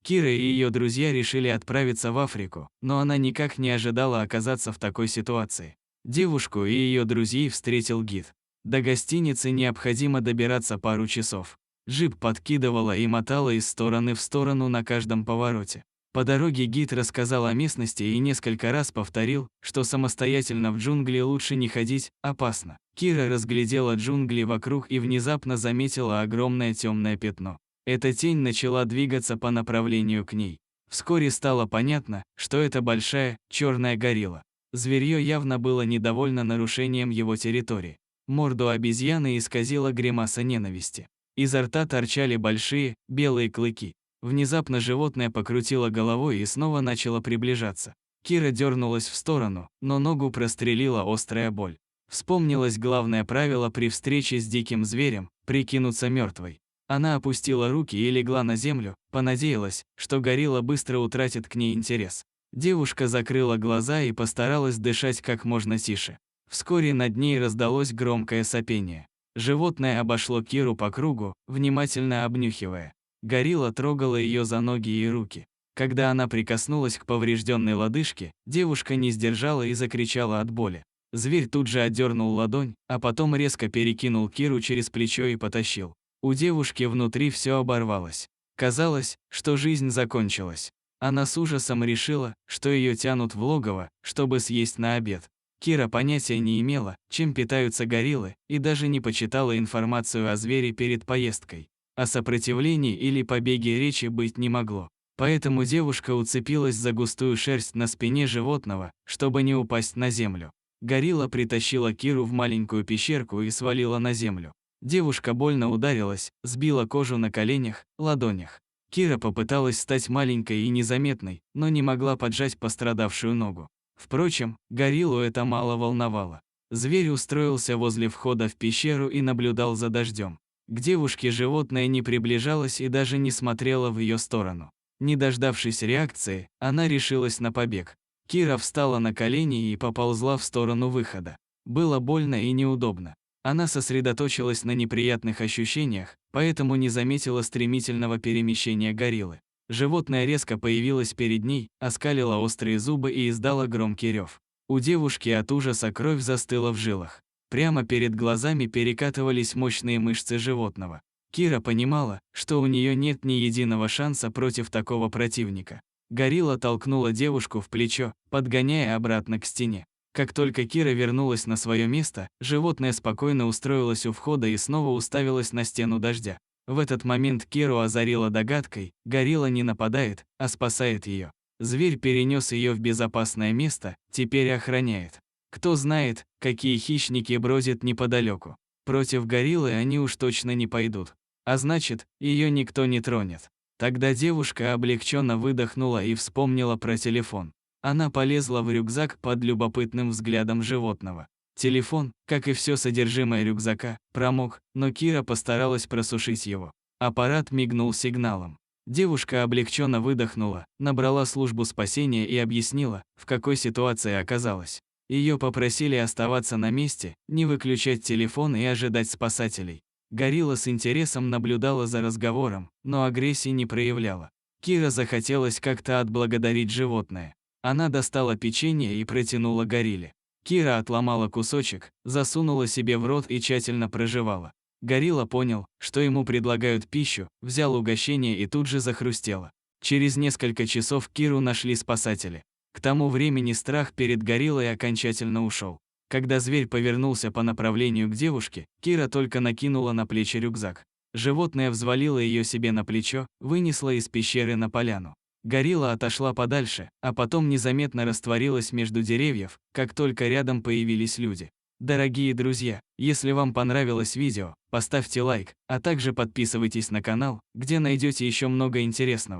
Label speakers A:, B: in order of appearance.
A: Кира и ее друзья решили отправиться в Африку, но она никак не ожидала оказаться в такой ситуации. Девушку и ее друзей встретил гид. До гостиницы необходимо добираться пару часов. Джип подкидывала и мотала из стороны в сторону на каждом повороте. По дороге гид рассказал о местности и несколько раз повторил, что самостоятельно в джунгли лучше не ходить, опасно. Кира разглядела джунгли вокруг и внезапно заметила огромное темное пятно. Эта тень начала двигаться по направлению к ней. Вскоре стало понятно, что это большая, черная горилла. Зверье явно было недовольно нарушением его территории. Морду обезьяны исказила гримаса ненависти. Изо рта торчали большие, белые клыки. Внезапно животное покрутило головой и снова начало приближаться. Кира дернулась в сторону, но ногу прострелила острая боль. Вспомнилось главное правило при встрече с диким зверем – прикинуться мертвой. Она опустила руки и легла на землю, понадеялась, что горилла быстро утратит к ней интерес. Девушка закрыла глаза и постаралась дышать как можно тише. Вскоре над ней раздалось громкое сопение. Животное обошло Киру по кругу, внимательно обнюхивая. Горилла трогала ее за ноги и руки. Когда она прикоснулась к поврежденной лодыжке, девушка не сдержала и закричала от боли. Зверь тут же отдернул ладонь, а потом резко перекинул Киру через плечо и потащил. У девушки внутри все оборвалось. Казалось, что жизнь закончилась. Она с ужасом решила, что ее тянут в логово, чтобы съесть на обед. Кира понятия не имела, чем питаются гориллы, и даже не почитала информацию о звере перед поездкой. О сопротивлении или побеге речи быть не могло. Поэтому девушка уцепилась за густую шерсть на спине животного, чтобы не упасть на землю. Горилла притащила Киру в маленькую пещерку и свалила на землю. Девушка больно ударилась, сбила кожу на коленях, ладонях. Кира попыталась стать маленькой и незаметной, но не могла поджать пострадавшую ногу. Впрочем, гориллу это мало волновало. Зверь устроился возле входа в пещеру и наблюдал за дождем. К девушке животное не приближалось и даже не смотрело в ее сторону. Не дождавшись реакции, она решилась на побег. Кира встала на колени и поползла в сторону выхода. Было больно и неудобно. Она сосредоточилась на неприятных ощущениях, поэтому не заметила стремительного перемещения гориллы. Животное резко появилось перед ней, оскалило острые зубы и издало громкий рев. У девушки от ужаса кровь застыла в жилах. Прямо перед глазами перекатывались мощные мышцы животного. Кира понимала, что у нее нет ни единого шанса против такого противника. Горилла толкнула девушку в плечо, подгоняя обратно к стене. Как только Кира вернулась на свое место, животное спокойно устроилось у входа и снова уставилось на стену дождя. В этот момент Киру озарила догадкой: горилла не нападает, а спасает ее. Зверь перенес ее в безопасное место, теперь охраняет. Кто знает, какие хищники бродят неподалеку. Против гориллы они уж точно не пойдут. А значит, ее никто не тронет. Тогда девушка облегченно выдохнула и вспомнила про телефон. Она полезла в рюкзак под любопытным взглядом животного. Телефон, как и все содержимое рюкзака, промок, но Кира постаралась просушить его. Аппарат мигнул сигналом. Девушка облегченно выдохнула, набрала службу спасения и объяснила, в какой ситуации оказалась. Ее попросили оставаться на месте, не выключать телефон и ожидать спасателей. Горилла с интересом наблюдала за разговором, но агрессии не проявляла. Кира захотелось как-то отблагодарить животное. Она достала печенье и протянула горилле. Кира отломала кусочек, засунула себе в рот и тщательно прожевала. Горилла понял, что ему предлагают пищу, взял угощение и тут же захрустело. Через несколько часов Киру нашли спасатели. К тому времени страх перед гориллой окончательно ушел. Когда зверь повернулся по направлению к девушке, Кира только накинула на плечи рюкзак. Животное взвалило ее себе на плечо, вынесло из пещеры на поляну. Горилла отошла подальше, а потом незаметно растворилась между деревьев, как только рядом появились люди. Дорогие друзья, если вам понравилось видео, поставьте лайк, а также подписывайтесь на канал, где найдете еще много интересного.